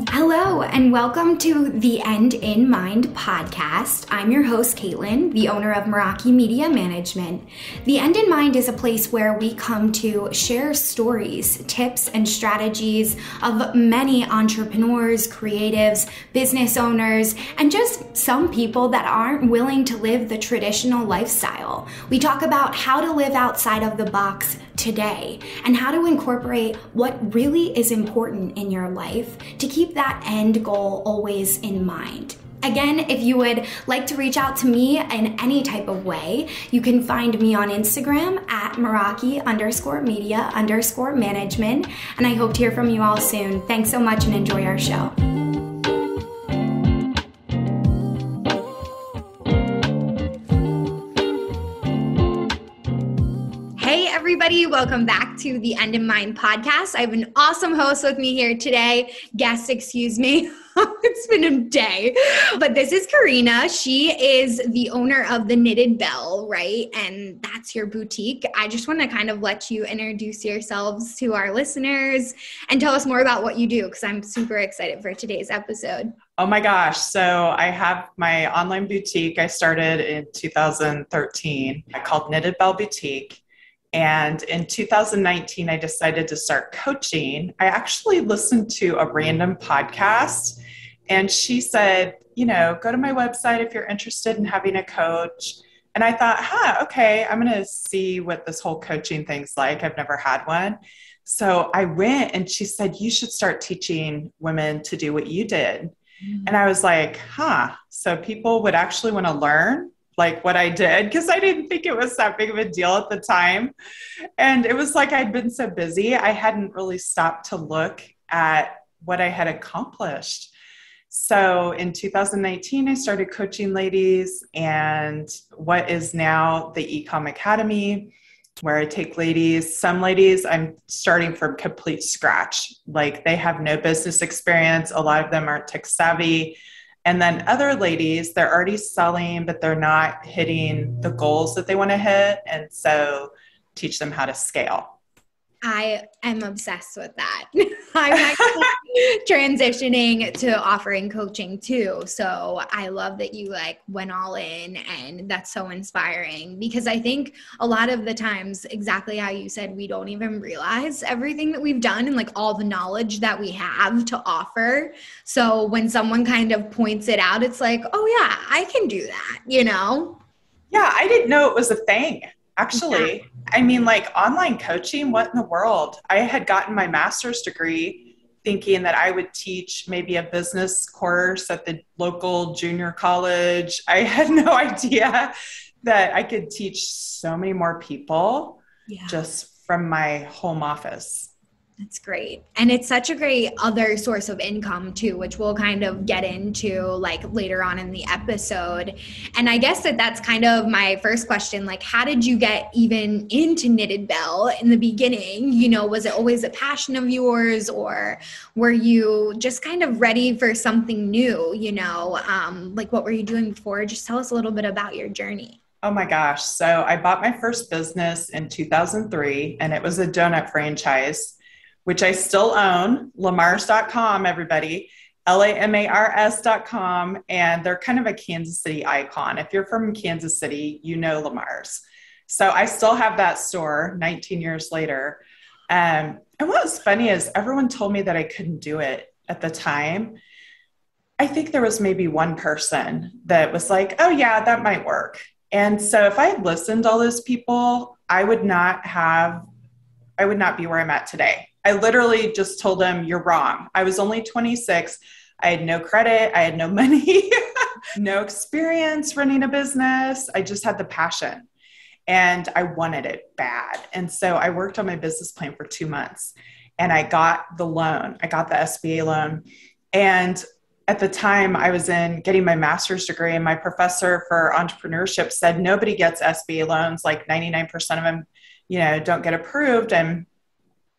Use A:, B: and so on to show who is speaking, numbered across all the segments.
A: Hello, and welcome to the End in Mind podcast. I'm your host, Caitlin, the owner of Meraki Media Management. The End in Mind is a place where we come to share stories, tips, and strategies of many entrepreneurs, creatives, business owners, and just some people that aren't willing to live the traditional lifestyle. We talk about how to live outside of the box today and how to incorporate what really is important in your life to keep that end goal always in mind. Again, if you would like to reach out to me in any type of way, you can find me on Instagram at Meraki_media_management. And I hope to hear from you all soon. Thanks so much and enjoy our show. Hey everybody, welcome back to the End in Mind podcast. I have an awesome host with me here today. Guest, excuse me. It's been a day. But this is Carina. She is the owner of the Knitted Bell, right? And that's your boutique. I just want to kind of let you introduce yourselves to our listeners and tell us more about what you do, because I'm super excited for today's episode.
B: Oh my gosh. So I have my online boutique. I started in 2013. I called Knitted Bell Boutique. And in 2019, I decided to start coaching. I actually listened to a random podcast and she said, go to my website if you're interested in having a coach. And I thought, okay, I'm going to see what this whole coaching thing's like. I've never had one. So I went and she said, you should start teaching women to do what you did. Mm-hmm. And I was like, so people would actually want to learn like what I did, because I didn't think it was that big of a deal at the time. And it was like I'd been so busy, I hadn't really stopped to look at what I had accomplished. So in 2019, I started coaching ladies and what is now the Ecom Academy, where I take ladies. Some ladies, I'm starting from complete scratch. Like they have no business experience. A lot of them aren't tech savvy. And then other ladies, they're already selling, but they're not hitting the goals that they want to hit. And so teach them how to scale.
A: I am obsessed with that. I'm actually transitioning to offering coaching too. So I love that you went all in, and that's so inspiring, because I think a lot of the times, exactly how you said, we don't even realize everything that we've done and all the knowledge that we have to offer. So when someone kind of points it out, it's like, oh yeah, I can do that,
B: Yeah, I didn't know it was a thing. Actually, yeah. I mean, online coaching, what in the world? I had gotten my master's degree thinking that I would teach maybe a business course at the local junior college. I had no idea that I could teach so many more people just from my home office.
A: That's great. And it's such a great other source of income too, which we'll kind of get into later on in the episode. And I guess that's kind of my first question. How did you get even into Knitted Bell in the beginning? Was it always a passion of yours, or were you just kind of ready for something new? What were you doing before? Just tell us a little bit about your journey.
B: Oh my gosh. So I bought my first business in 2003, and it was a donut franchise, which I still own, lamars.com, everybody, LAMARS.com. And they're kind of a Kansas City icon. If you're from Kansas City, you know Lamars. So I still have that store 19 years later. And what was funny is everyone told me that I couldn't do it at the time. I think there was maybe one person that was like, oh yeah, that might work. And so if I had listened to all those people, I would not be where I'm at today. I literally just told them, you're wrong. I was only 26. I had no credit. I had no money, no experience running a business. I just had the passion and I wanted it bad. And so I worked on my business plan for 2 months and I got the loan. I got the SBA loan. And at the time I was getting my master's degree, and my professor for entrepreneurship said, nobody gets SBA loans. 99% of them, don't get approved. And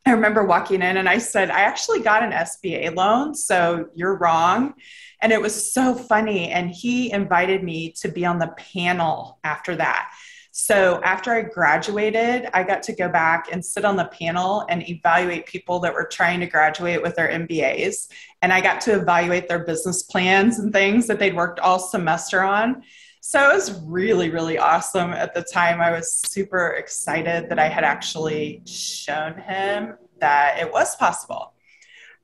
B: I remember walking in and I said, I actually got an SBA loan, so you're wrong. And it was so funny. And he invited me to be on the panel after that. So after I graduated, I got to go back and sit on the panel and evaluate people that were trying to graduate with their MBAs. And I got to evaluate their business plans and things that they'd worked all semester on. So it was really, really awesome at the time. I was super excited that I had actually shown him that it was possible.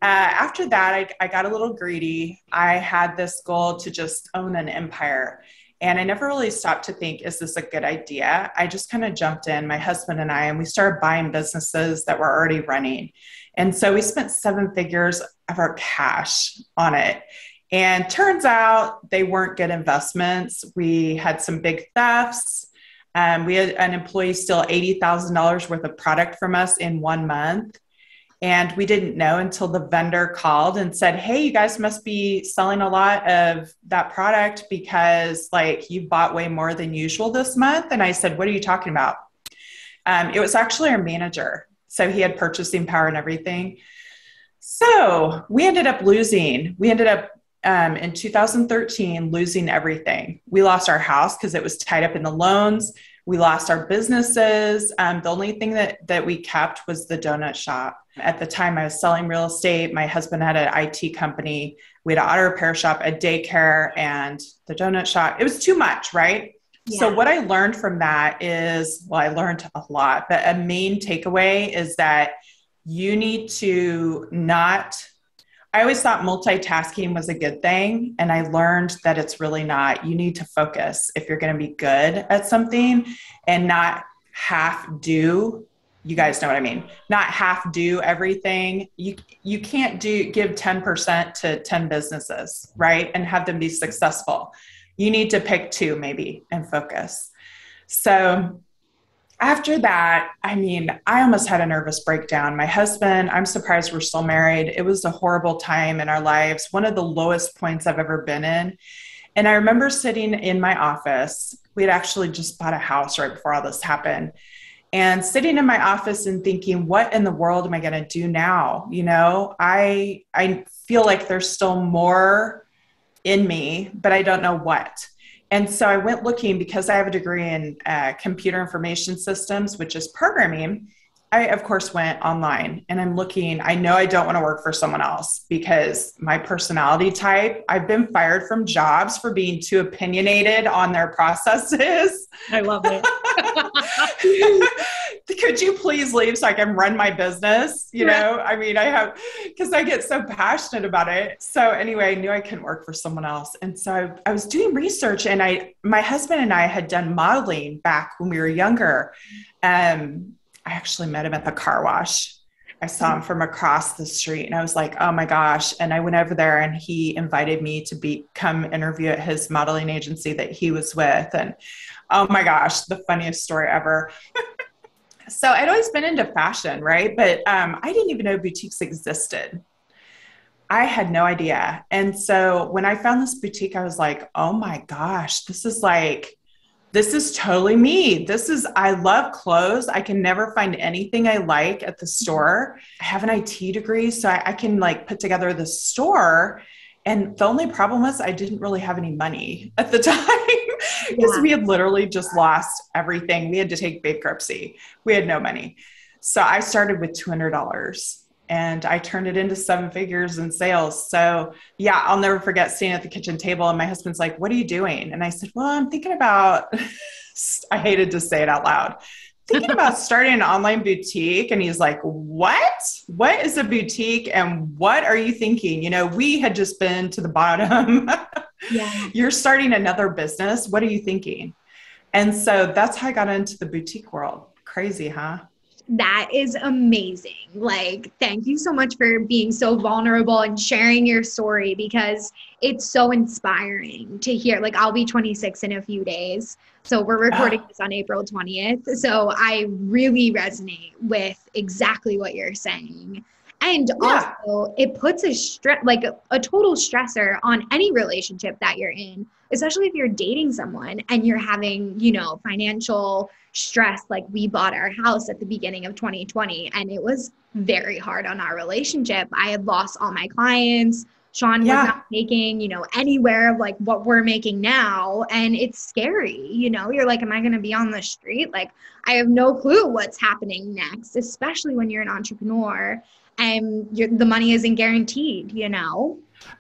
B: After that, I got a little greedy. I had this goal to just own an empire. And I never really stopped to think, is this a good idea? I just kind of jumped in, my husband and I, and we started buying businesses that were already running. And so we spent 7 figures of our cash on it. And turns out they weren't good investments. We had some big thefts. We had an employee steal $80,000 worth of product from us in 1 month. And we didn't know until the vendor called and said, hey, you guys must be selling a lot of that product because like you bought way more than usual this month. And I said, what are you talking about? It was actually our manager. So he had purchasing power and everything. So we ended up losing. We ended up in 2013 losing everything. We lost our house because it was tied up in the loans. We lost our businesses. The only thing that we kept was the donut shop. At the time, I was selling real estate. My husband had an IT company. We had an auto repair shop, a daycare, and the donut shop. It was too much, right? Yeah. So what I learned from that is, well, I learned a lot, but a main takeaway is that you need to not, I always thought multitasking was a good thing. And I learned that it's really not. You need to focus if you're going to be good at something and not half do. You guys know what I mean? Not half do everything. You can't give 10% to 10 businesses, right? And have them be successful. You need to pick 2 maybe and focus. So after that, I mean, I almost had a nervous breakdown. My husband, I'm surprised we're still married. It was a horrible time in our lives, one of the lowest points I've ever been in. And I remember sitting in my office. We had actually just bought a house right before all this happened. And sitting in my office and thinking, what in the world am I going to do now? You know, I feel like there's still more in me, but I don't know what. And so I went looking because I have a degree in computer information systems, which is programming. I, of course, went online and I'm looking. I know I don't want to work for someone else because my personality type, I've been fired from jobs for being too opinionated on their processes.
C: I love it.
B: Could you please leave so I can run my business? You know, I mean, because I get so passionate about it. So anyway, I knew I couldn't work for someone else. And so I was doing research and my husband and I had done modeling back when we were younger. I actually met him at the car wash. I saw him from across the street and I was like, oh my gosh. And I went over there and he invited me to come interview at his modeling agency that he was with. And oh my gosh, the funniest story ever. So I'd always been into fashion, right? But I didn't even know boutiques existed. I had no idea. And so when I found this boutique, I was like, oh my gosh, this is totally me. I love clothes. I can never find anything I like at the store. I have an IT degree, so I can like put together the store. And the only problem was I didn't really have any money at the time because we had literally just lost everything. We had to take bankruptcy. We had no money. So I started with $200 and I turned it into 7 figures in sales. So yeah, I'll never forget standing at the kitchen table and my husband's like, what are you doing? And I said, well, I'm thinking about, I hated to say it out loud, thinking about starting an online boutique. And he's like, what is a boutique? And what are you thinking? You know, we had just been to the bottom. Yeah. You're starting another business. What are you thinking? And so that's how I got into the boutique world. Crazy, huh?
A: That is amazing. Like, thank you so much for being so vulnerable and sharing your story because it's so inspiring to hear. Like, I'll be 26 in a few days. So we're recording this on April 20th. So I really resonate with exactly what you're saying. And also it puts a total stressor on any relationship that you're in, especially if you're dating someone and you're having, financial stress. Like we bought our house at the beginning of 2020 and it was very hard on our relationship. I had lost all my clients. Sean was
B: Yeah.
A: not making, anywhere of like what we're making now. And it's scary, you're like, am I going to be on the street? Like, I have no clue what's happening next, especially when you're an entrepreneur and the money isn't guaranteed.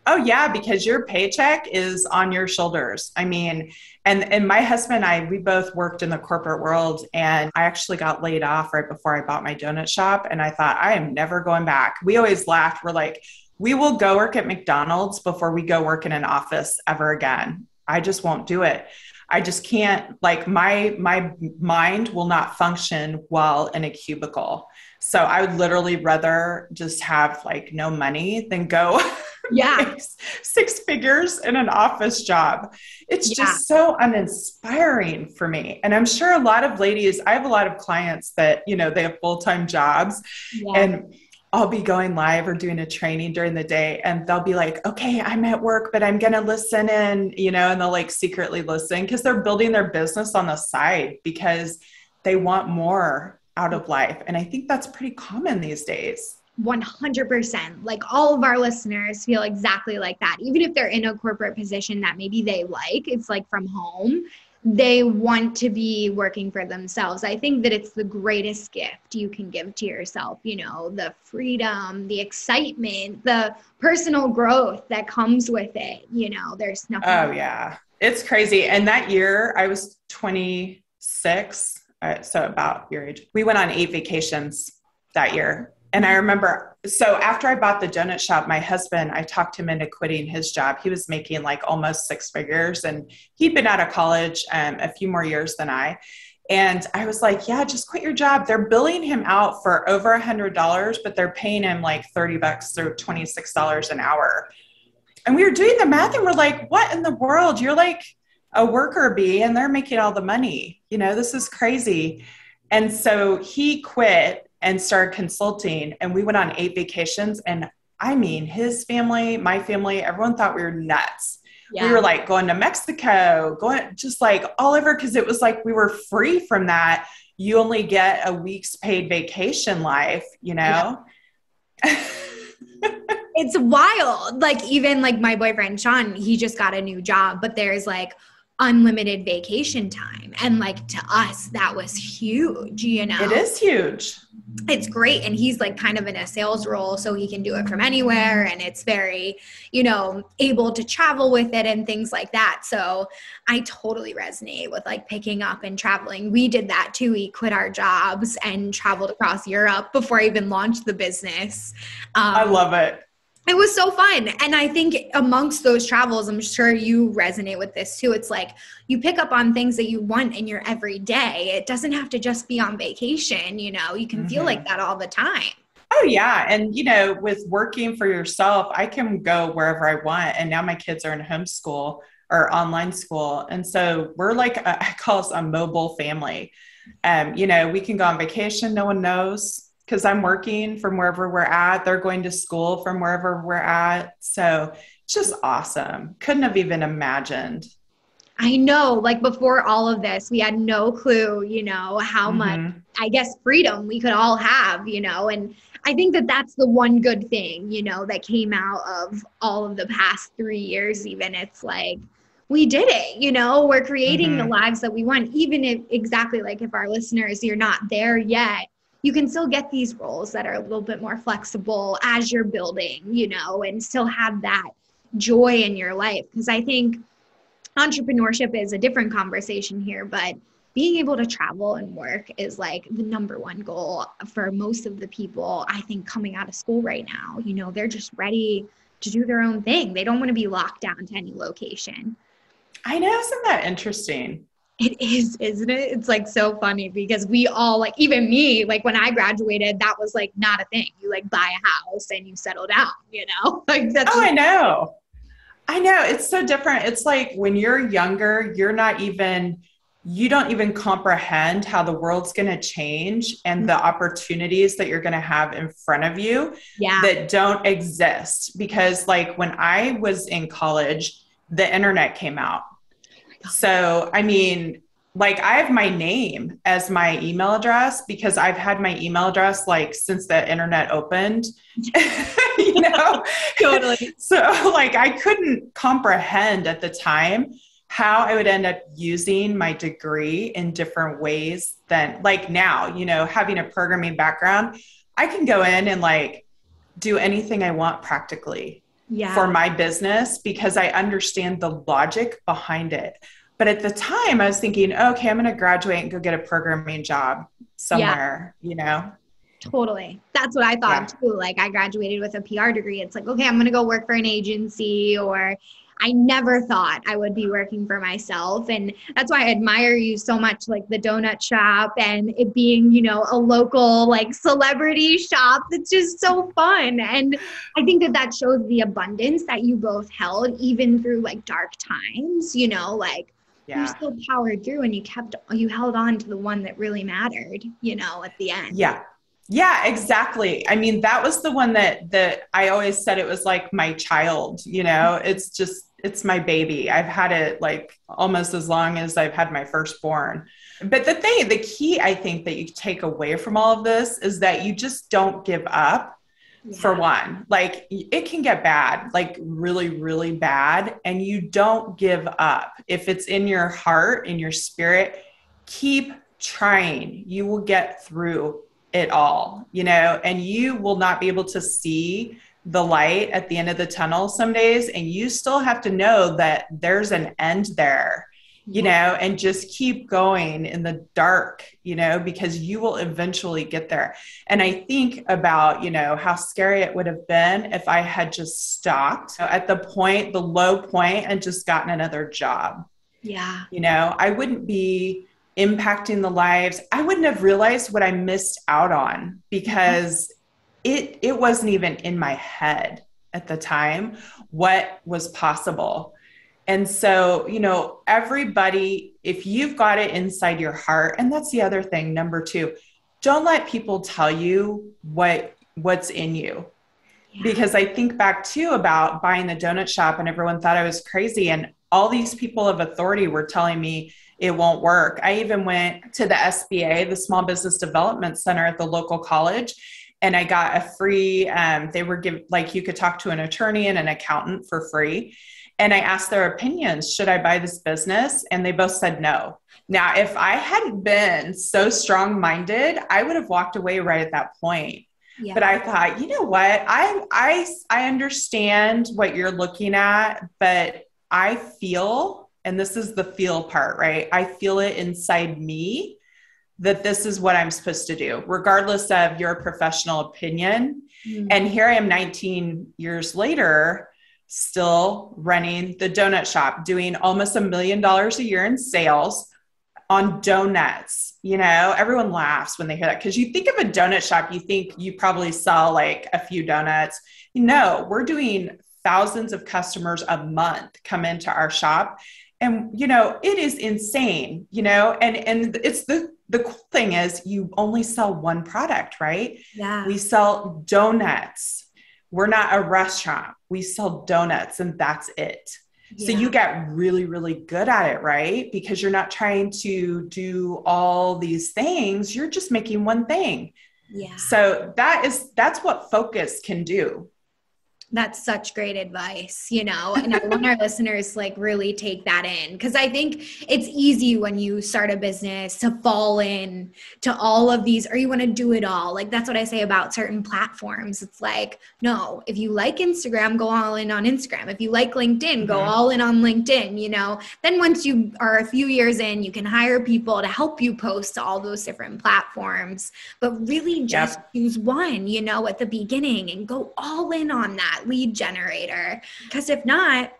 B: Oh yeah, because your paycheck is on your shoulders. I mean, and my husband and I, we both worked in the corporate world, and I actually got laid off right before I bought my donut shop. And I thought, I am never going back. We always laughed. We're like, we will go work at McDonald's before we go work in an office ever again. I just won't do it. I just can't, like, my mind will not function while in a cubicle. So I would literally rather just have like no money than go
A: Yeah.
B: six figures in an office job. It's just so uninspiring for me. And I'm sure a lot of ladies, I have a lot of clients that, they have full-time jobs, and I'll be going live or doing a training during the day, and they'll be like, okay, I'm at work, but I'm going to listen in, and they'll like secretly listen because they're building their business on the side because they want more out of life. And I think that's pretty common these days.
A: 100%. Like, all of our listeners feel exactly like that. Even if they're in a corporate position that maybe they like, it's like from home, they want to be working for themselves. I think that it's the greatest gift you can give to yourself, the freedom, the excitement, the personal growth that comes with it. There's nothing.
B: Oh yeah. It's crazy. And that year I was 26. So about your age. We went on 8 vacations that year. And I remember, so after I bought the donut shop, my husband, I talked him into quitting his job. He was making like almost 6 figures, and he'd been out of college a few more years than I. And I was like, yeah, just quit your job. They're billing him out for over $100, but they're paying him like $30 or $26 an hour. And we were doing the math and we're like, what in the world? You're like a worker bee and they're making all the money. This is crazy. And so he quit and started consulting, and we went on 8 vacations. And I mean, his family, my family, everyone thought we were nuts. Yeah. We were like going to Mexico, going just like all over, because it was like we were free from that. You only get a week's paid vacation life, Yeah.
A: It's wild. Like, even like my boyfriend, Sean, he just got a new job, but there's like unlimited vacation time. And like, to us, that was huge,
B: It is huge.
A: It's great. And he's like kind of in a sales role, so he can do it from anywhere. And it's very, able to travel with it and things like that. So I totally resonate with like picking up and traveling. We did that too. We quit our jobs and traveled across Europe before I even launched the business.
B: I love it.
A: It was so fun. And I think amongst those travels, I'm sure you resonate with this too. It's like you pick up on things that you want in your everyday. It doesn't have to just be on vacation. You can feel like that all the time.
B: Oh yeah. And with working for yourself, I can go wherever I want. And now my kids are in homeschool or online school. And so we're like, I call us a mobile family. We can go on vacation. No one knows, because I'm working from wherever we're at. They're going to school from wherever we're at. So it's just awesome. Couldn't have even imagined.
A: I know, like before all of this, we had no clue, how much, I guess, freedom we could all have, and I think that that's the one good thing, that came out of all of the past 3 years, even. It's like, we did it, we're creating the lives that we want, even if exactly like if our listeners, you're not there yet. You can still get these roles that are a little bit more flexible as you're building, and still have that joy in your life. Because I think entrepreneurship is a different conversation here, but being able to travel and work is like the number one goal for most of the people, I think, coming out of school right now. They're just ready to do their own thing. They don't want to be locked down to any location.
B: I know. Isn't that interesting?
A: It is, isn't it? It's like so funny because we all, like, even me, like when I graduated, that was like not a thing. You like buy a house and you settle down, like that's.
B: Oh, I know. It's so different. It's like when you're younger, you don't even comprehend how the world's going to change and the opportunities that you're going to have in front of you that don't exist. Because like when I was in college, the internet came out. So, I mean, like I have my name as my email address because I've had my email address like since the internet opened, you know?
C: Totally.
B: So like I couldn't comprehend at the time how I would end up using my degree in different ways than like now, you know, having a programming background, I can go in and like do anything I want practically for my business because I understand the logic behind it. But at the time I was thinking, okay, I'm going to graduate and go get a programming job somewhere, you know?
C: Totally. That's what I thought too. Like I graduated with a PR degree. It's like, okay, I'm going to go work for an agency, or I never thought I would be working for myself. And that's why I admire you so much, like the donut shop and it being, you know, a local like celebrity shop. It's just so fun. And I think that that shows the abundance that you both held even through like dark times, you know, like you still powered through and you held on to the one that really mattered, you know, at the end.
B: Yeah. Yeah, exactly. I mean, that was the one that I always said it was like my child, you know, it's my baby. I've had it like almost as long as I've had my firstborn. But the key, I think that you take away from all of this is that you just don't give up. For one, like it can get bad, like really, really bad. And you don't give up. If it's in your heart, in your spirit, keep trying. You will get through it all, you know, and you will not be able to see the light at the end of the tunnel some days. And you still have to know that there's an end there, you know, and just keep going in the dark, you know, because you will eventually get there. And I think about, you know, how scary it would have been if I had just stopped at the low point and just gotten another job.
C: Yeah.
B: You know, I wouldn't be impacting the lives. I wouldn't have realized what I missed out on because it wasn't even in my head at the time what was possible. And so, you know, everybody, if you've got it inside your heart, and that's the other thing, number 2, don't let people tell you what's in you. Because I think back too about buying the donut shop and everyone thought I was crazy. And all these people of authority were telling me it won't work. I even went to the SBA, the Small Business Development Center at the local college, and I got a free, they were like you could talk to an attorney and an accountant for free. And I asked their opinions, should I buy this business? And they both said no. Now, if I hadn't been so strong-minded, I would have walked away right at that point. Yeah. But I thought, you know what? I understand what you're looking at, but I feel, and this is the feel part, right? I feel it inside me that this is what I'm supposed to do, regardless of your professional opinion. Mm-hmm. And here I am 19 years later, still running the donut shop, doing almost $1 million a year in sales on donuts. You know, everyone laughs when they hear that because you think of a donut shop, you think you probably sell like a few donuts. No, we're doing thousands of customers a month come into our shop. And, you know, it is insane, you know, and it's the cool thing is you only sell one product, right?
C: Yeah.
B: We sell donuts. We're not a restaurant. We sell donuts and that's it. Yeah. So you get really, really good at it, right? Because you're not trying to do all these things. You're just making one thing.
C: Yeah.
B: So that's what focus can do.
C: That's such great advice, you know, and I want our listeners like really take that in because I think it's easy when you start a business to fall in to all of these, or you want to do it all. Like that's what I say about certain platforms. It's like, no, if you like Instagram, go all in on Instagram. If you like LinkedIn, go all in on LinkedIn, you know, then once you are a few years in, you can hire people to help you post to all those different platforms, but really just choose one, you know, at the beginning and go all in on that lead generator, because if not,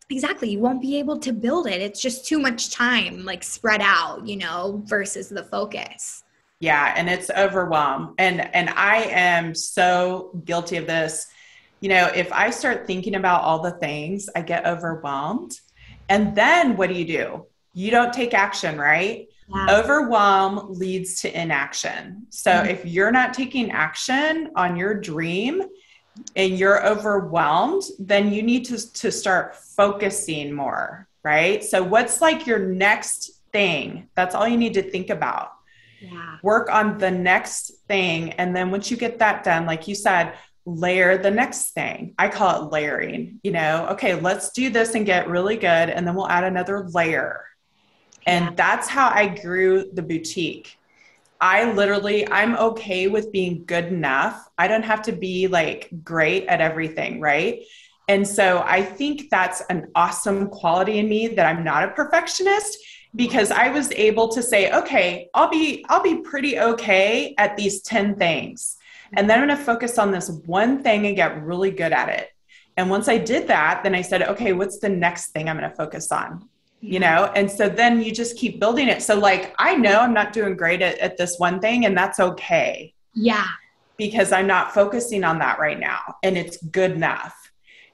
C: exactly, you won't be able to build it. It's just too much time like spread out, you know, versus the focus.
B: Yeah, and it's overwhelm. And I am so guilty of this. You know, if I start thinking about all the things, I get overwhelmed. And then what do? You don't take action, right? Yeah. Overwhelm leads to inaction. So if you're not taking action on your dream and you're overwhelmed, then you need to start focusing more, right? So what's like your next thing. That's all you need to think about.
C: Yeah.
B: Work on the next thing. And then once you get that done, like you said, layer the next thing. I call it layering, okay, let's do this and get really good. And then we'll add another layer. And that's how I grew the boutique. I'm okay with being good enough. I don't have to be like great at everything. Right. And so I think that's an awesome quality in me, that I'm not a perfectionist, because I was able to say, okay, I'll be pretty okay at these 10 things. And then I'm going to focus on this one thing and get really good at it. And once I did that, then I said, okay, what's the next thing I'm going to focus on? And so then you just keep building it. So like, I know I'm not doing great at this one thing, and that's okay.
C: Yeah.
B: Because I'm not focusing on that right now, and it's good enough.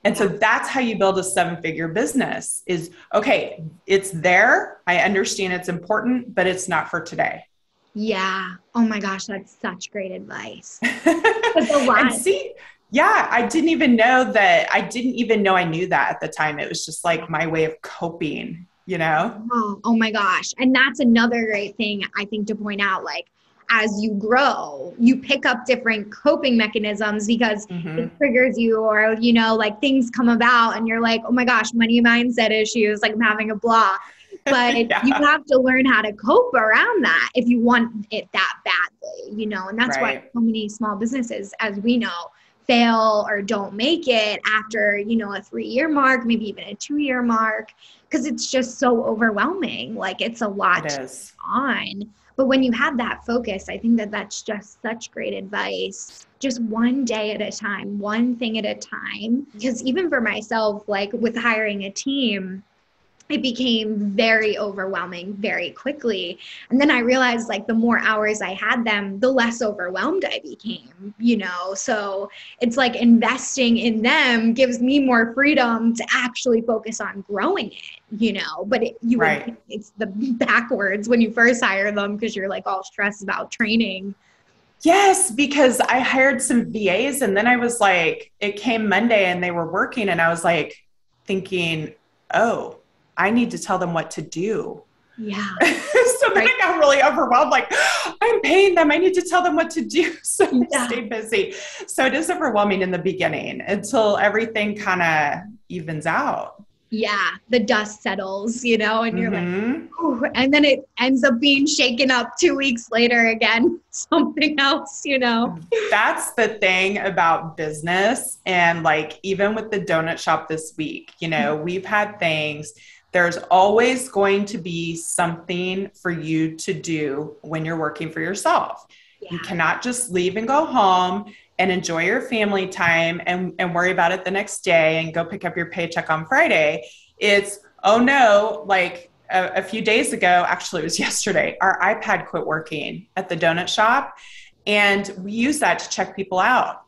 B: And so that's how you build a 7-figure business is, okay, it's there. I understand it's important, but it's not for today.
C: Yeah. Oh my gosh. That's such great advice. That's a lot.
B: And see, yeah, I didn't even know I knew that at the time. It was just like my way of coping,
C: Oh my gosh. And that's another great thing I think to point out, like, as you grow, you pick up different coping mechanisms because it triggers you, or, like things come about and you're like, oh my gosh, money mindset issues, like I'm having a block. But you have to learn how to cope around that if you want it that badly, and that's why so many small businesses, as we know, fail or don't make it after, a 3-year mark, maybe even a 2-year mark, because it's just so overwhelming. Like, it's a lot on. But when you have that focus, I think that that's just such great advice. Just one day at a time, one thing at a time. Because even for myself, like with hiring a team, it became very overwhelming very quickly. And then I realized, like, the more hours I had them, the less overwhelmed I became, So it's like investing in them gives me more freedom to actually focus on growing it, But it's the backwards when you first hire them, because you're like all stressed about training.
B: Yes, because I hired some VAs, and then I was like, it came Monday and they were working, and I was like thinking, oh, I need to tell them what to do.
C: Yeah.
B: So then I got really overwhelmed. Like, I'm paying them. I need to tell them what to do. So I stay busy. So it is overwhelming in the beginning until everything kind of evens out.
C: Yeah. The dust settles, and you're like, ooh, and then it ends up being shaken up 2 weeks later again, something else,
B: That's the thing about business. And like, even with the donut shop this week, we've had things. There's always going to be something for you to do when you're working for yourself. Yeah. You cannot just leave and go home and enjoy your family time and worry about it the next day and go pick up your paycheck on Friday. It's, oh no, like a few days ago, actually it was yesterday, our iPad quit working at the donut shop, and we use that to check people out.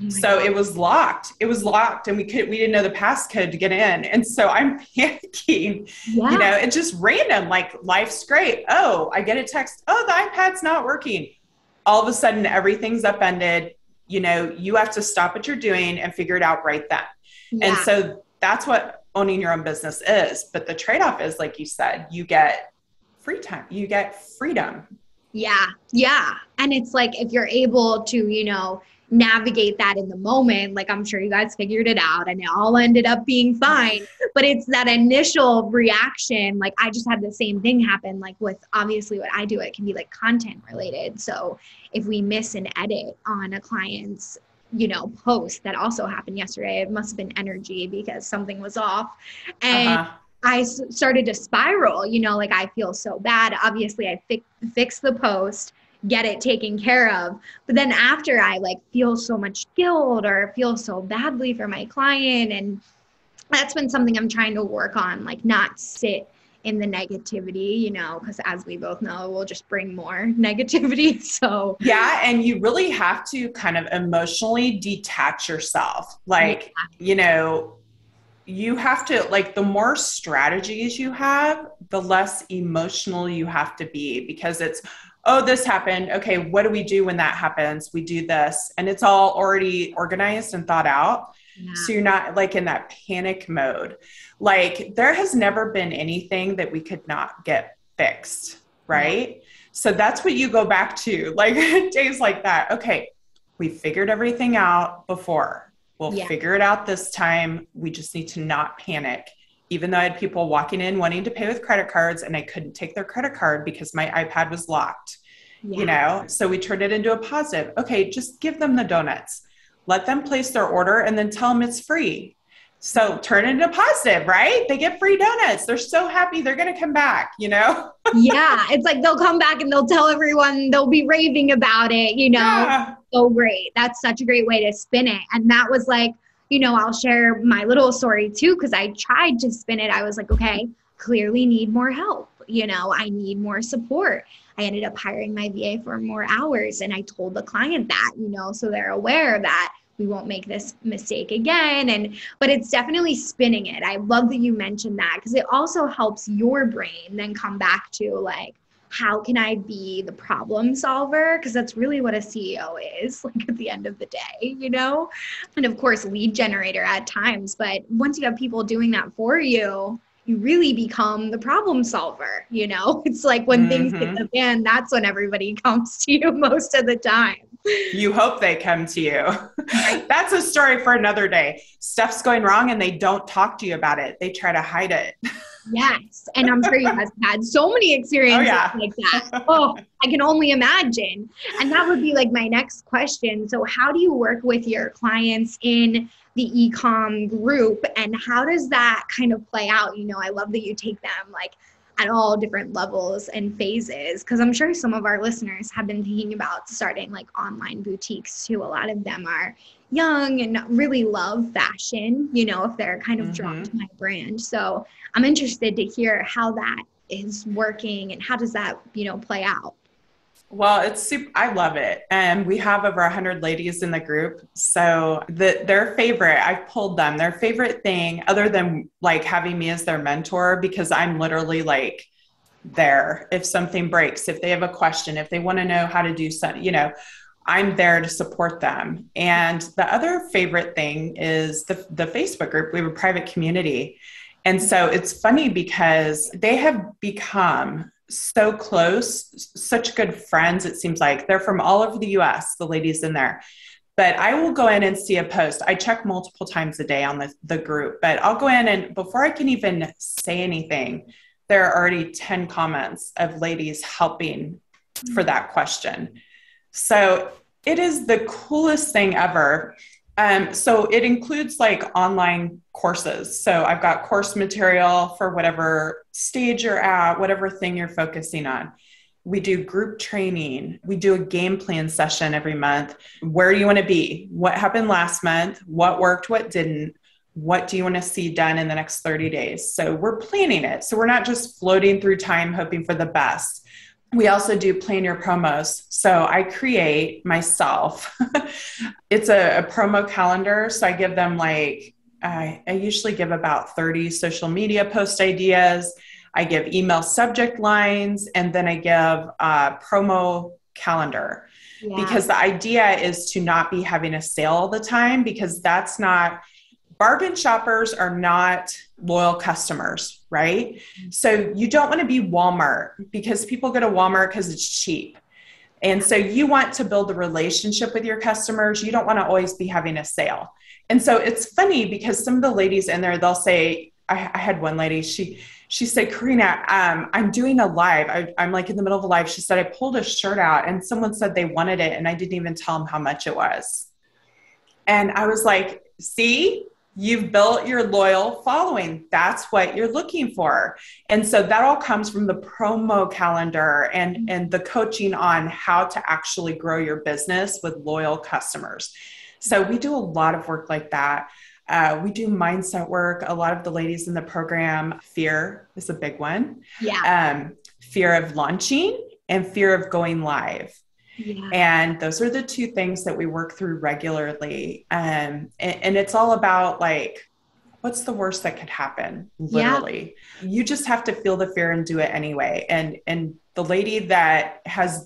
B: So it was locked. And we didn't know the passcode to get in. And so I'm panicking, it's just random, like life's great. Oh, I get a text. Oh, the iPad's not working. All of a sudden everything's upended. You have to stop what you're doing and figure it out right then. Yeah. And so that's what owning your own business is. But the trade-off is, like you said, you get free time, you get freedom.
C: Yeah. Yeah. And it's like, if you're able to, navigate that in the moment, like I'm sure you guys figured it out and it all ended up being fine, but it's that initial reaction. Like, I just had the same thing happen, like with obviously what I do, it can be like content related. So if we miss an edit on a client's, post, that also happened yesterday, it must've been energy because something was off. And I started to spiral, like I feel so bad. Obviously I fixed the post, get it taken care of. But then after, I like feel so much guilt or feel so badly for my client. And that's been something I'm trying to work on, like not sit in the negativity, because as we both know, we'll just bring more negativity. So
B: yeah. And you really have to kind of emotionally detach yourself. Like, you have to, like, the more strategies you have, the less emotional you have to be, because it's, oh, this happened. Okay, what do we do when that happens? We do this. And it's all already organized and thought out. Yeah. So you're not like in that panic mode. Like, there has never been anything that we could not get fixed, right? Yeah. So that's what you go back to, like days like that. Okay, we figured everything out before. We'll figure it out this time. We just need to not panic. Even though I had people walking in wanting to pay with credit cards and I couldn't take their credit card because my iPad was locked, you know? So we turned it into a positive. Okay, just give them the donuts. Let them place their order and then tell them it's free. So turn it into positive, right? They get free donuts. They're so happy. They're going to come back, you know?
C: Yeah. It's like they'll come back and they'll tell everyone, they'll be raving about it, you know? Yeah. So great. That's such a great way to spin it. And that was like, you know, I'll share my little story too, because I tried to spin it. I was like, okay, clearly need more help. You know, I need more support. I ended up hiring my VA for more hours. And I told the client that, you know, so they're aware that we won't make this mistake again. But it's definitely spinning it. I love that you mentioned that, because it also helps your brain then come back to like, how can I be the problem solver? Because that's really what a CEO is, like at the end of the day, you know? And of course, lead generator at times. But once you have people doing that for you, you really become the problem solver, you know? It's like when things hit the fan, that's when everybody comes to you most of the time.
B: You hope they come to you. Right. That's a story for another day. Stuff's going wrong and they don't talk to you about it. They try to hide it.
C: Yes. And I'm sure you guys had so many experiences like that. Oh, I can only imagine. And that would be like my next question. So how do you work with your clients in the e-com group, and how does that kind of play out? You know, I love that you take them like at all different levels and phases, because I'm sure some of our listeners have been thinking about starting like online boutiques too. A lot of them are young and really love fashion, you know, if they're kind of drawn to my brand. So I'm interested to hear how that is working and how does that, you know, play out?
B: Well, it's super, I love it. And we have over 100 ladies in the group. So their favorite, I've pulled them, their favorite thing other than like having me as their mentor, because I'm literally like there. If something breaks, if they have a question, if they want to know how to do something, you know, I'm there to support them. And the other favorite thing is the Facebook group. We have a private community. And so it's funny because they have become so close, such good friends. It seems like they're from all over the US, the ladies in there. But I will go in and see a post. I check multiple times a day on the group, but I'll go in and before I can even say anything, there are already 10 comments of ladies helping for that question. So it is the coolest thing ever. So it includes like online courses. So I've got course material for whatever stage you're at, whatever thing you're focusing on. We do group training. We do a game plan session every month. Where do you want to be? What happened last month? What worked? What didn't? What do you want to see done in the next 30 days? So we're planning it. So we're not just floating through time, hoping for the best. We also do plan your promos. So I create myself. It's a promo calendar. So I give them like, I usually give about 30 social media post ideas. I give email subject lines, and then I give a promo calendar. Yeah. Because the idea is to not be having a sale all the time, because that's not, bargain shoppers are not loyal customers, right? So you don't want to be Walmart, because people go to Walmart because it's cheap. And so you want to build a relationship with your customers. You don't want to always be having a sale. And so it's funny because some of the ladies in there, they'll say, I had one lady, she said, Carina, I'm doing a live. I'm like in the middle of a live. She said, I pulled a shirt out and someone said they wanted it and I didn't even tell them how much it was. And I was like, see, you've built your loyal following. That's what you're looking for. And so that all comes from the promo calendar and the coaching on how to actually grow your business with loyal customers. So we do a lot of work like that. We do mindset work. A lot of the ladies in the program, fear is a big one. Yeah. Fear of launching and fear of going live. Yeah. And those are the two things that we work through regularly. And it's all about like, what's the worst that could happen? Literally. Yeah. You just have to feel the fear and do it anyway. And the lady that has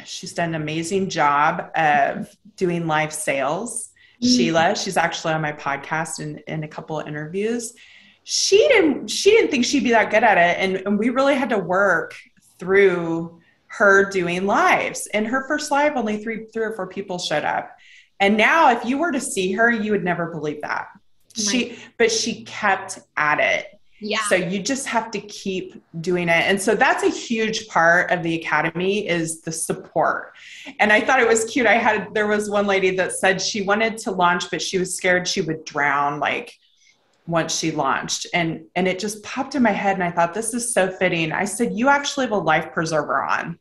B: she's done an amazing job of doing live sales. Sheila, she's actually on my podcast in a couple of interviews. she didn't think she'd be that good at it. And we really had to work through her doing lives. In her first live, only three or four people showed up. And now if you were to see her, you would never believe that. But she kept at it.
C: Yeah.
B: So you just have to keep doing it. And so that's a huge part of the academy is the support. And I thought it was cute. There was one lady that said she wanted to launch, but she was scared she would drown like once she launched. And it just popped in my head. And I thought, this is so fitting. I said, you actually have a life preserver on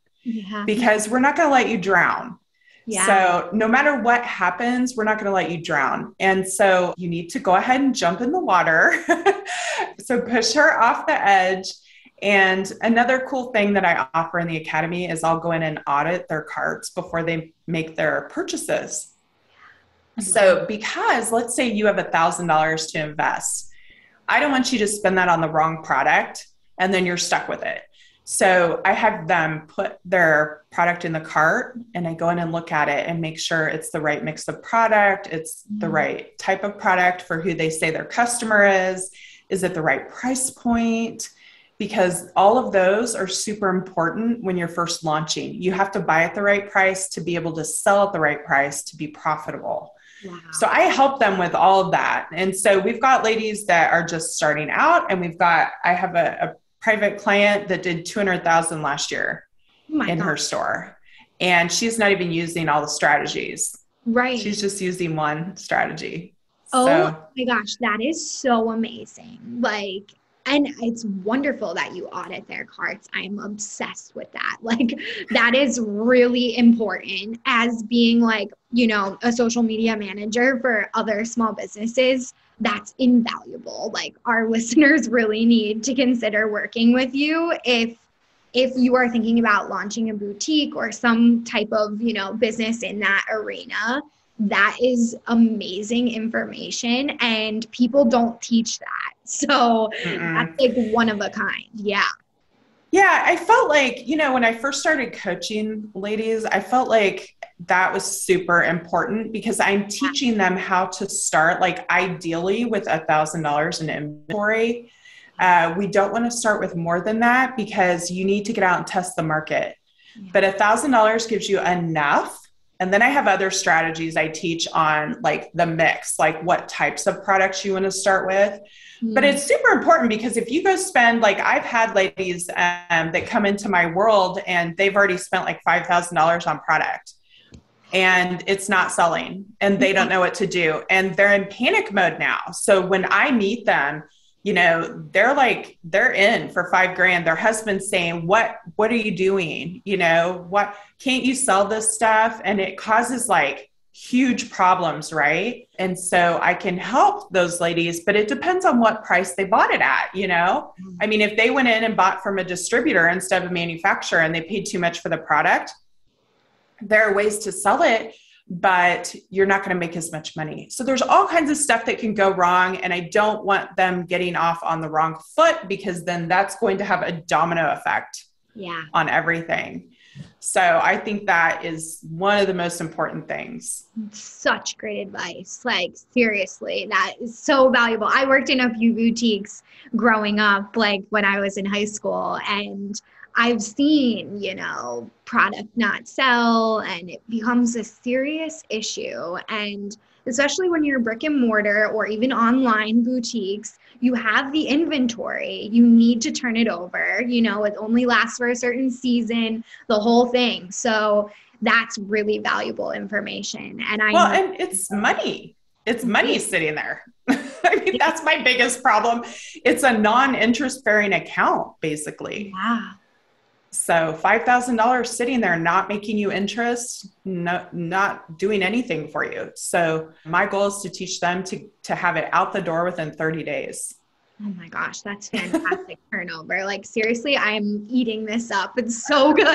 B: because we're not going to let you drown. Yeah. So no matter what happens, we're not going to let you drown. And so you need to go ahead and jump in the water. So push her off the edge. And another cool thing that I offer in the academy is I'll go in and audit their carts before they make their purchases. So because let's say you have $1,000 to invest, I don't want you to spend that on the wrong product and then you're stuck with it. So I have them put their product in the cart and I go in and look at it and make sure it's the right mix of product. It's the right type of product for who they say their customer is. Is it the right price point? Because all of those are super important when you're first launching. You have to buy at the right price to be able to sell at the right price to be profitable. Wow. So I help them with all of that. And so we've got ladies that are just starting out and I have a private client that did 200,000 last year in her store. And she's not even using all the strategies.
C: Right.
B: She's just using one strategy.
C: Oh my gosh, that is so amazing. Like, and it's wonderful that you audit their carts. I'm obsessed with that. Like, that is really important as being like, a social media manager for other small businesses. That's invaluable. Like, our listeners really need to consider working with you if you are thinking about launching a boutique or some type of, business in that arena. That is amazing information and people don't teach that. So that's like one of a kind. Yeah.
B: Yeah. I felt like, when I first started coaching ladies, I felt like that was super important because I'm teaching them how to start, like ideally with $1,000 in inventory. We don't want to start with more than that because you need to get out and test the market. Yeah. But $1,000 gives you enough. And then I have other strategies I teach on like the mix, like what types of products you want to start with. But it's super important because if you go spend, like I've had ladies that come into my world and they've already spent like $5,000 on product and it's not selling and they don't know what to do. And they're in panic mode now. So when I meet them, they're in for $5,000. Their husband's saying, what are you doing? What can't you sell this stuff? And it causes like huge problems. Right. And so I can help those ladies, but it depends on what price they bought it at, I mean, if they went in and bought from a distributor instead of a manufacturer and they paid too much for the product, there are ways to sell it, but you're not going to make as much money. So there's all kinds of stuff that can go wrong. And I don't want them getting off on the wrong foot because then that's going to have a domino effect on everything. So I think that is one of the most important things.
C: Such great advice. Like, seriously, that is so valuable. I worked in a few boutiques growing up, like when I was in high school, and I've seen, product not sell and it becomes a serious issue. And especially when you're brick and mortar or even online boutiques, you have the inventory, you need to turn it over, it only lasts for a certain season, the whole thing. So that's really valuable information. And
B: and it's money. It's money sitting there. I mean, that's my biggest problem. It's a non-interest bearing account, basically.
C: Yeah.
B: So $5,000 sitting there, not making you interest, not doing anything for you. So my goal is to teach them to have it out the door within 30 days.
C: Oh my gosh, that's fantastic turnover. Like, seriously, I'm eating this up. It's so good.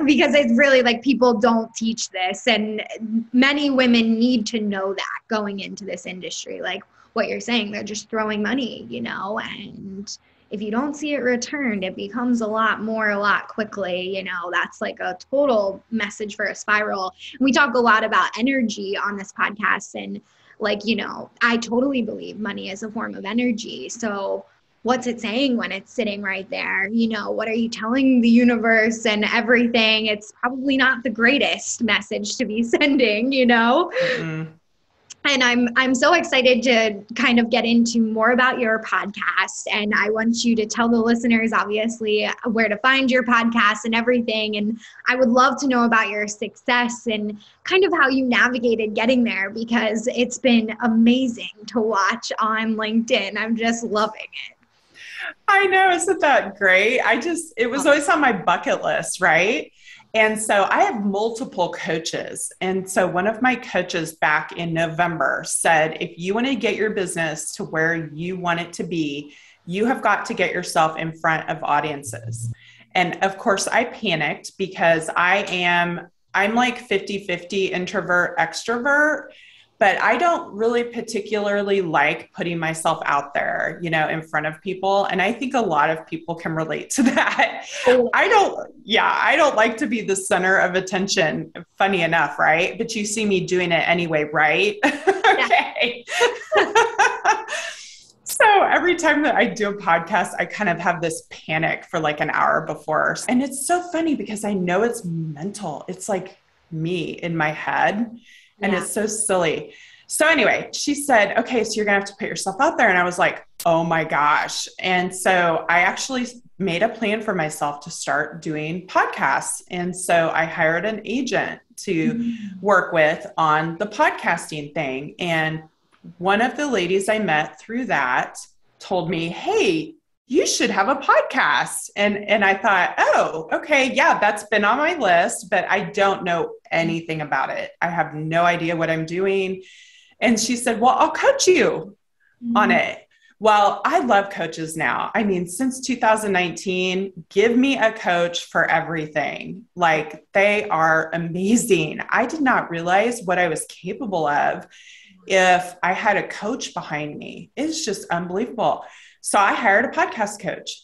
C: Because it's really like people don't teach this, and many women need to know that going into this industry. Like what you're saying, they're just throwing money, and if you don't see it returned, it becomes a lot quickly. That's like a total message for a spiral. We talk a lot about energy on this podcast, and I totally believe money is a form of energy. So what's it saying when it's sitting right there? What are you telling the universe and everything? It's probably not the greatest message to be sending,
B: Mm-mm.
C: And I'm so excited to kind of get into more about your podcast. And I want you to tell the listeners, obviously, where to find your podcast and everything. And I would love to know about your success and kind of how you navigated getting there, because it's been amazing to watch on LinkedIn. I'm just loving it.
B: I know. Isn't that great? It was always on my bucket list, right? And so I have multiple coaches. And so one of my coaches back in November said, if you want to get your business to where you want it to be, you have got to get yourself in front of audiences. And of course I panicked because I'm like 50-50 introvert, extrovert, but I don't really particularly like putting myself out there, in front of people. And I think a lot of people can relate to that. I don't like to be the center of attention, funny enough, right? But you see me doing it anyway, right? Okay. So every time that I do a podcast, I kind of have this panic for like an hour before. And it's so funny because I know it's mental. It's like me in my head. And it's so silly. So anyway, she said, okay, so you're going to have to put yourself out there. And I was like, oh my gosh. And so I actually made a plan for myself to start doing podcasts. And so I hired an agent to work with on the podcasting thing. And one of the ladies I met through that told me, hey, you should have a podcast. And I thought, oh, okay, yeah, that's been on my list, but I don't know anything about it. I have no idea what I'm doing. And she said, well, I'll coach you on it. Well, I love coaches now. I mean, since 2019, give me a coach for everything. Like, they are amazing. I did not realize what I was capable of if I had a coach behind me. It's just unbelievable. So I hired a podcast coach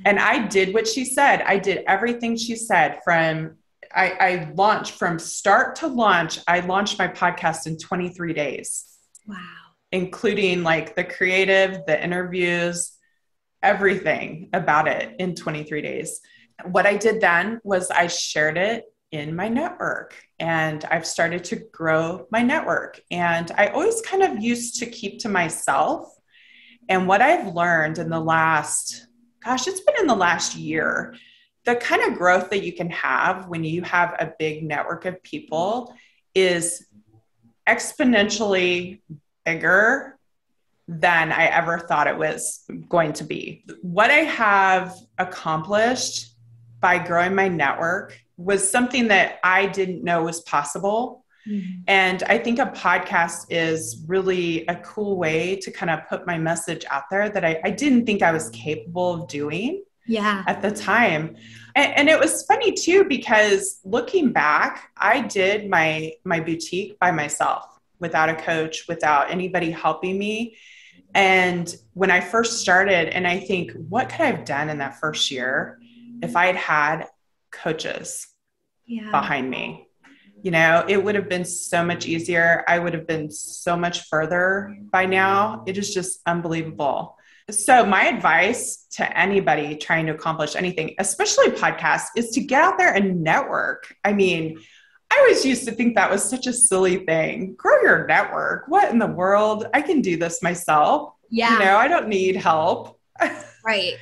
B: and I did what she said. I did everything she said. I launched from start to launch. I launched my podcast in 23 days.
C: Wow.
B: Including like the creative, the interviews, everything about it in 23 days. What I did then was I shared it in my network, and I've started to grow my network. And I always kind of used to keep to myself. And what I've learned in the last, it's been in the last year, the kind of growth that you can have when you have a big network of people is exponentially bigger than I ever thought it was going to be. What I have accomplished by growing my network was something that I didn't know was possible. And I think a podcast is really a cool way to kind of put my message out there that I didn't think I was capable of doing at the time. And it was funny too, because looking back, I did my boutique by myself without a coach, without anybody helping me. And when I first started, and I think, what could I have done in that first year if I had had coaches behind me? It would have been so much easier. I would have been so much further by now. It is just unbelievable. So my advice to anybody trying to accomplish anything, especially podcasts, is to get out there and network. I mean, I always used to think that was such a silly thing. Grow your network. What in the world? I can do this myself. I don't need help.
C: Right.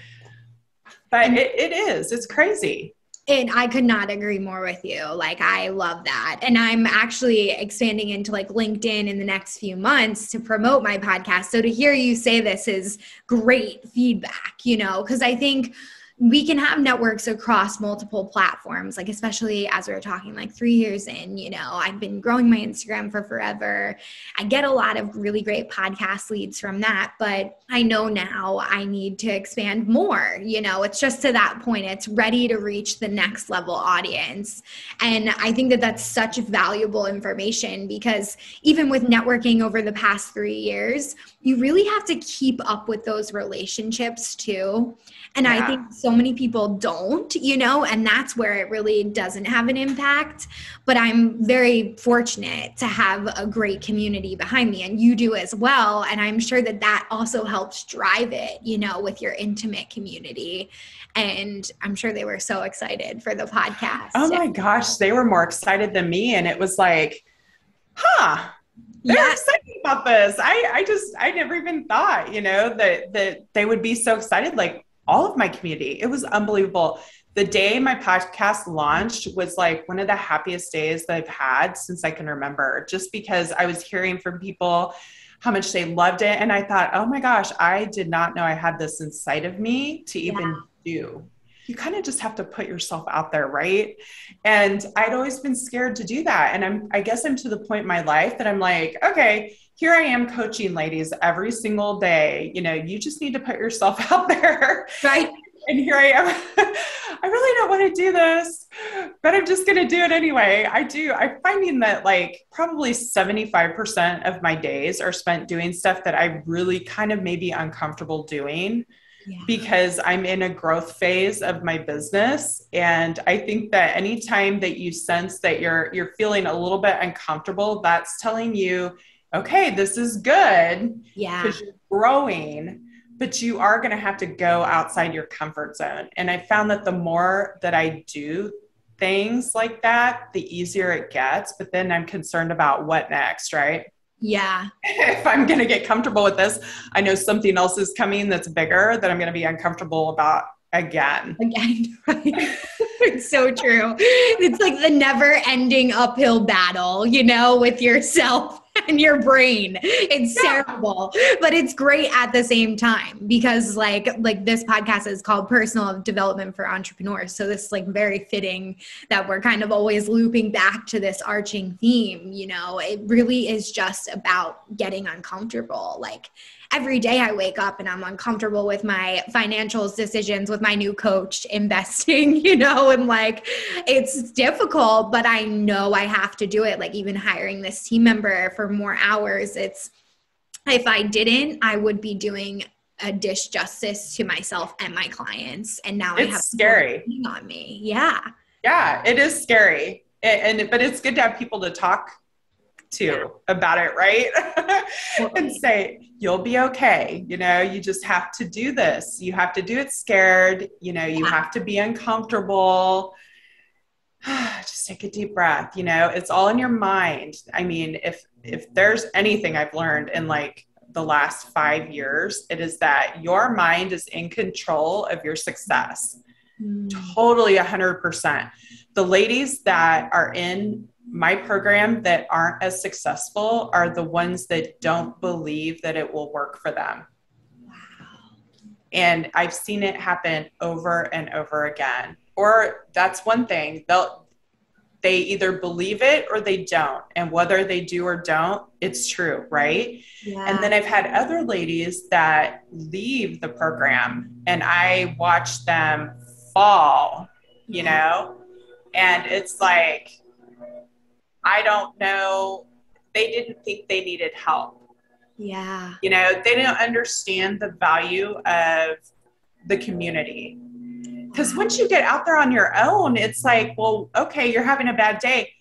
B: But it is. It's crazy.
C: And I could not agree more with you. Like, I love that. And I'm actually expanding into like LinkedIn in the next few months to promote my podcast. So to hear you say this is great feedback, because I think we can have networks across multiple platforms, like especially as we were talking, like 3 years in, I've been growing my Instagram for forever. I get a lot of really great podcast leads from that, but I know now I need to expand more. It's just to that point, it's ready to reach the next level audience. And I think that that's such valuable information, because even with networking over the past 3 years, you really have to keep up with those relationships too. And I think so many people don't, and that's where it really doesn't have an impact. But I'm very fortunate to have a great community behind me, and you do as well. And I'm sure that that also helps drive it, with your intimate community. And I'm sure they were so excited for the podcast.
B: Oh my gosh, they were more excited than me. And it was like, they're excited about this. I never even thought, that they would be so excited. Like, all of my community. It was unbelievable. The day my podcast launched was like one of the happiest days that I've had since I can remember, just because I was hearing from people how much they loved it. And I thought, oh my gosh, I did not know I had this inside of me to even do. You kind of just have to put yourself out there, right? And I'd always been scared to do that. And I guess I'm to the point in my life that I'm like, okay, here I am coaching ladies every single day. You just need to put yourself out there.
C: Right.
B: And here I am. I really don't want to do this, but I'm just going to do it anyway. I'm finding that like probably 75% of my days are spent doing stuff that I really kind of maybe uncomfortable doing. Because I'm in a growth phase of my business. And I think that anytime that you sense that you're feeling a little bit uncomfortable, that's telling you, okay, this is good. Because you're growing, but you are going to have to go outside your comfort zone. And I found that the more that I do things like that, the easier it gets. But then I'm concerned about what next, right?
C: Yeah.
B: If I'm going to get comfortable with this, I know something else is coming that's bigger that I'm going to be uncomfortable about again.
C: Right? It's so true. It's like the never ending uphill battle, with yourself and your brain. It's terrible, but it's great at the same time, because like this podcast is called Personal Development for Entrepreneurs. So this is like very fitting that we're kind of always looping back to this arching theme. It really is just about getting uncomfortable. Like every day I wake up and I'm uncomfortable with my financials decisions with my new coach, investing, and like, it's difficult, but I know I have to do it. Like even hiring this team member for more hours, if I didn't, I would be doing a disjustice to myself and my clients. And now I have
B: scary
C: on me. Yeah.
B: Yeah, it is scary. But it's good to have people to talk to about it, right? And say, you'll be okay. You just have to do this. You have to do it scared. You have to be uncomfortable. Just take a deep breath. It's all in your mind. I mean, if there's anything I've learned in like the last 5 years, it is that your mind is in control of your success. Totally 100%. The ladies that are in my program that aren't as successful are the ones that don't believe that it will work for them. Wow. And I've seen it happen over and over again. Or that's one thing. They either believe it or they don't. And whether they do or don't, it's true, right? Yeah. And then I've had other ladies that leave the program and I watch them fall, and it's like, I don't know. They didn't think they needed help.
C: Yeah.
B: They didn't understand the value of the community. Because once you get out there on your own, it's like, well, okay, you're having a bad day.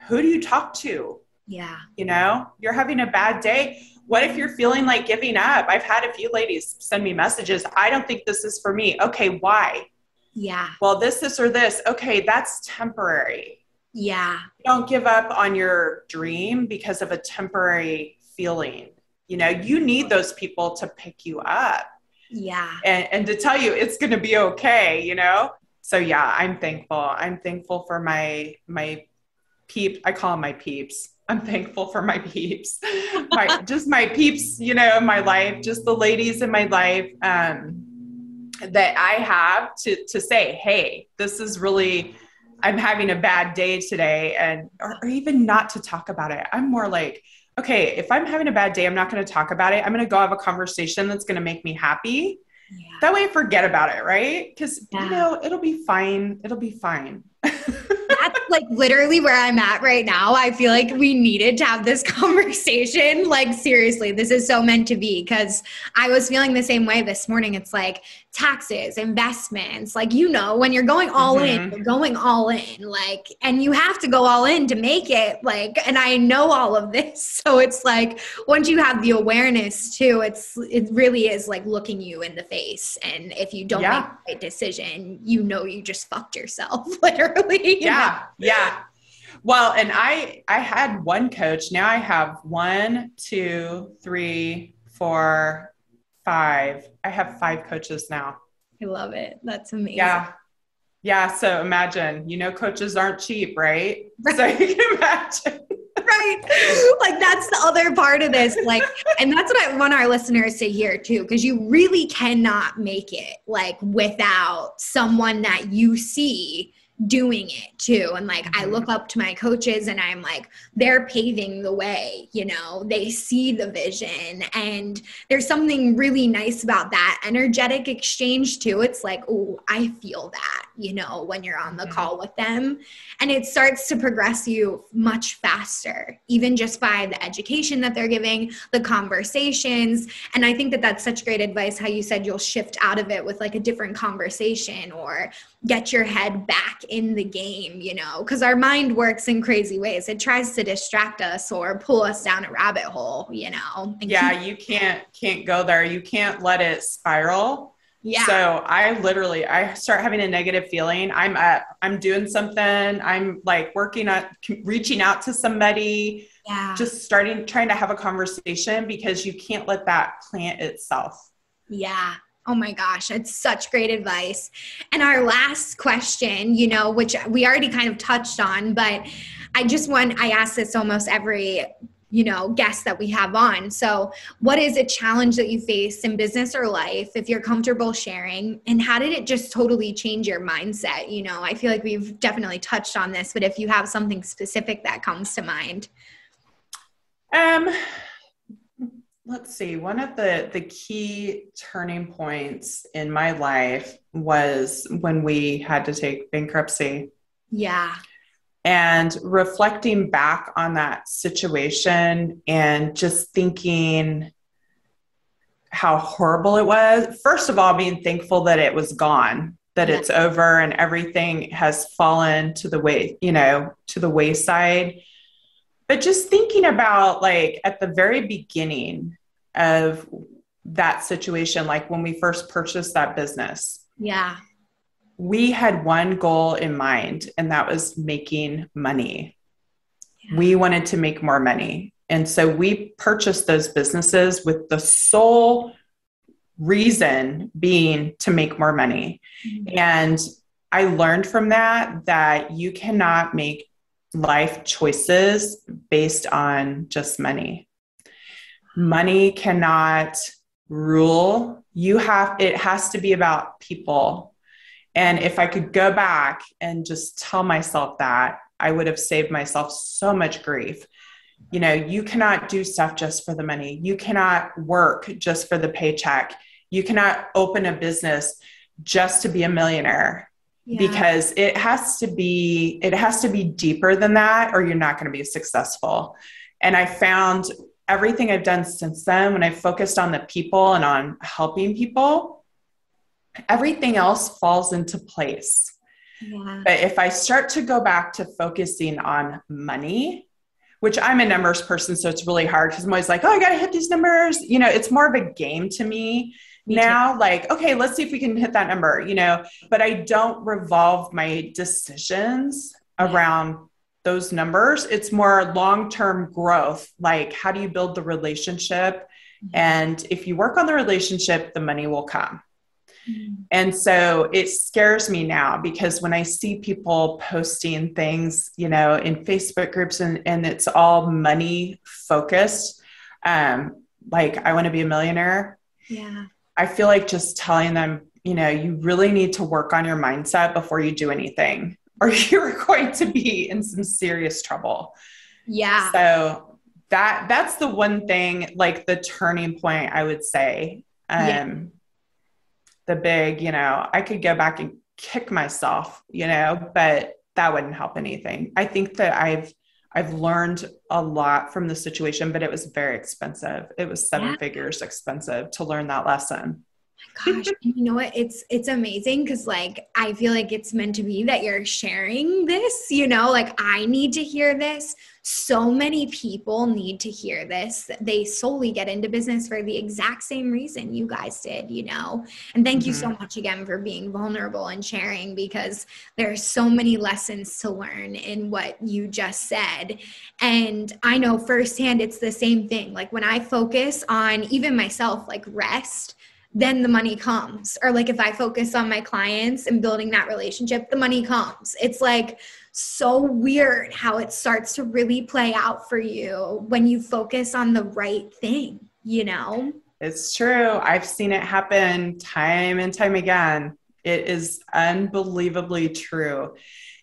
B: Who do you talk to?
C: Yeah.
B: You're having a bad day. What if you're feeling like giving up? I've had a few ladies send me messages. I don't think this is for me. Okay, why?
C: Yeah.
B: Well, this, or this. Okay, that's temporary.
C: Yeah.
B: Don't give up on your dream because of a temporary feeling. You need those people to pick you up.
C: Yeah.
B: And to tell you it's going to be okay, So yeah, I'm thankful. I'm thankful for my peep. I call them my peeps. I'm thankful for my peeps, my peeps, in my life, just the ladies in my life. that I have to say, hey, this is really, I'm having a bad day today, and or even not to talk about it. I'm more like, okay, if I'm having a bad day, I'm not going to talk about it. I'm going to go have a conversation that's going to make me happy. Yeah. That way I forget about it, right? Because, it'll be fine. It'll be fine.
C: That's like literally where I'm at right now. I feel like we needed to have this conversation. Like, seriously, this is so meant to be, because I was feeling the same way this morning. It's like taxes, investments, like, when you're going all in, you're going all in, like, and you have to go all in to make it, like, and I know all of this. So it's like, once you have the awareness too, it really is like looking you in the face. And if you don't make the right decision, you just fucked yourself, literally.
B: Yeah. Well, and I had one coach. Now I have 1, 2, 3, 4, 5. I have 5 coaches now.
C: I love it. That's amazing.
B: Yeah. So imagine, coaches aren't cheap, right? So you can imagine.
C: Right. Like, that's the other part of this. Like, and that's what I want our listeners to hear too, because you really cannot make it like without someone that you see doing it too. And like, I look up to my coaches and I'm like, they're paving the way, they see the vision, and there's something really nice about that energetic exchange too. It's like, oh, I feel that, when you're on the call with them, and it starts to progress you much faster, even just by the education that they're giving, the conversations. And I think that that's such great advice, how you said you'll shift out of it with like a different conversation, or get your head back in the game, because our mind works in crazy ways. It tries to distract us or pull us down a rabbit hole,
B: you can't go there. You can't let it spiral.
C: Yeah.
B: So I start having a negative feeling. I'm doing something. I'm like reaching out to somebody, just trying to have a conversation, because you can't let that plant itself.
C: Yeah. Oh my gosh, that's such great advice. And our last question, which we already kind of touched on, but I ask this almost every, guest that we have on. So what is a challenge that you face in business or life, if you're comfortable sharing, and how did it just totally change your mindset? I feel like we've definitely touched on this, but if you have something specific that comes to mind.
B: Let's see. One of the key turning points in my life was when we had to take bankruptcy.
C: Yeah.
B: And reflecting back on that situation and just thinking how horrible it was. First of all, being thankful that it was gone, that it's over and everything has fallen to the wayside. But just thinking about, like, at the very beginning of that situation, like when we first purchased that business, we had one goal in mind, and that was making money. Yeah. We wanted to make more money. And so we purchased those businesses with the sole reason being to make more money. Mm-hmm. And I learned from that you cannot make life choices based on just money. Money cannot rule. It has to be about people. And if I could go back and just tell myself that, I would have saved myself so much grief. You cannot do stuff just for the money. You cannot work just for the paycheck. You cannot open a business just to be a millionaire. Because it has to be deeper than that, or you're not going to be successful. And I found everything I've done since then, when I focused on the people and on helping people, everything else falls into place. Yeah. But if I start to go back to focusing on money, which I'm a numbers person, so it's really hard, because I'm always like, oh, I got to hit these numbers. It's more of a game to me. Now, like, okay, let's see if we can hit that number, but I don't revolve my decisions around those numbers. It's more long-term growth. Like, how do you build the relationship? Mm-hmm. And if you work on the relationship, the money will come. Mm-hmm. And so it scares me now, because when I see people posting things, in Facebook groups and it's all money focused, like, I want to be a millionaire. Yeah. I feel like just telling them, you really need to work on your mindset before you do anything, or you're going to be in some serious trouble.
C: Yeah.
B: So that's the one thing, like the turning point, I would say. The big, I could go back and kick myself, but that wouldn't help anything. I think that I've learned a lot from the situation, but it was very expensive. It was 7 figures expensive to learn that lesson.
C: Gosh, you know what? It's amazing because like I feel like it's meant to be that you're sharing this, like I need to hear this. So many people need to hear this. They solely get into business for the exact same reason you guys did, And thank you so much again for being vulnerable and sharing, because there's so many lessons to learn in what you just said. And I know firsthand it's the same thing. Like when I focus on even myself, like rest, then the money comes. Or like if I focus on my clients and building that relationship, the money comes. It's like so weird how it starts to really play out for you when you focus on the right thing,
B: It's true. I've seen it happen time and time again. It is unbelievably true.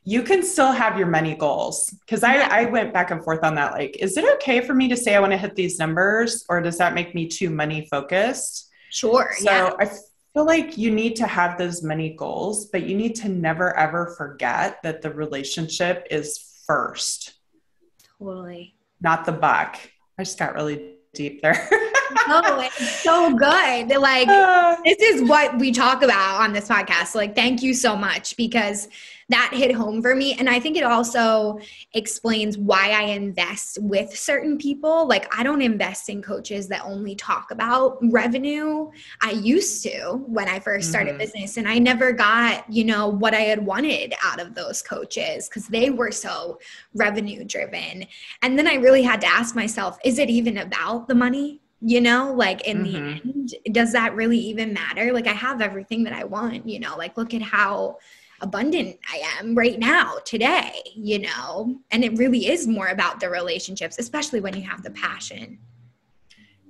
B: You can still have your money goals, because I went back and forth on that. Like, is it okay for me to say I want to hit these numbers, or does that make me too money focused?
C: Sure.
B: So I feel like you need to have those money goals, but you need to never, ever forget that the relationship is first.
C: Totally.
B: Not the buck. I just got really deep there.
C: Oh, it's so good. Like, this is what we talk about on this podcast. Like, thank you so much, because that hit home for me. And I think it also explains why I invest with certain people. Like, I don't invest in coaches that only talk about revenue. I used to when I first started business, and I never got, what I had wanted out of those coaches because they were so revenue driven. And then I really had to ask myself, is it even about the money? Like in the end, does that really even matter? Like I have everything that I want, like look at how abundant I am right now today, and it really is more about the relationships, especially when you have the passion.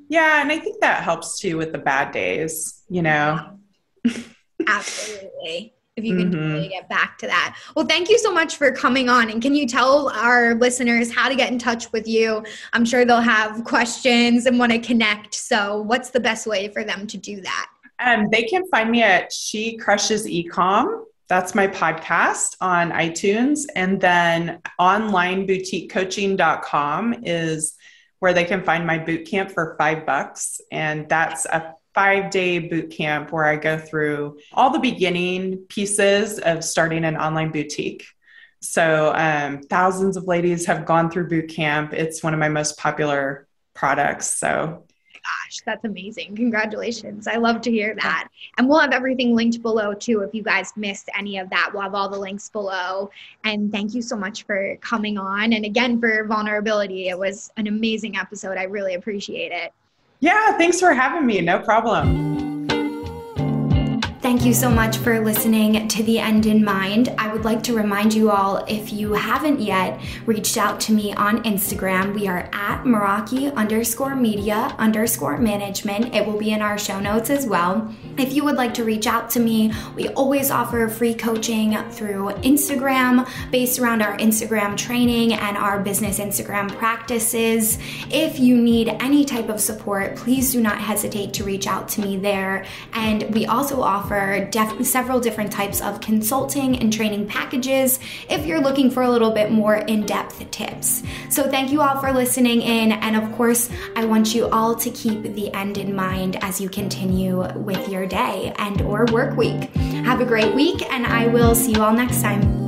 B: Yeah. And I think that helps too with the bad days,
C: Absolutely. If you can really get back to that. Well, thank you so much for coming on. And can you tell our listeners how to get in touch with you? I'm sure they'll have questions and want to connect. So what's the best way for them to do that?
B: They can find me at She Crushes Ecom. That's my podcast on iTunes. And then onlineboutiquecoaching.com is where they can find my boot camp for $5. And that's a 5-day boot camp where I go through all the beginning pieces of starting an online boutique. So thousands of ladies have gone through boot camp. It's one of my most popular products. So
C: gosh, that's amazing. Congratulations. I love to hear that. And we'll have everything linked below too. If you guys missed any of that, we'll have all the links below. And thank you so much for coming on. And again, for vulnerability. It was an amazing episode. I really appreciate it.
B: Yeah, thanks for having me. No problem.
A: Thank you so much for listening to The End in Mind. I would like to remind you all, if you haven't yet reached out to me on Instagram, we are at Meraki_media_management. It will be in our show notes as well. If you would like to reach out to me, we always offer free coaching through Instagram based around our Instagram training and our business Instagram practices. If you need any type of support, please do not hesitate to reach out to me there. And we also offer several different types of consulting and training packages if you're looking for a little bit more in-depth tips. So thank you all for listening in, and of course I want you all to keep the end in mind as you continue with your day and or work week. Have a great week, and I will see you all next time.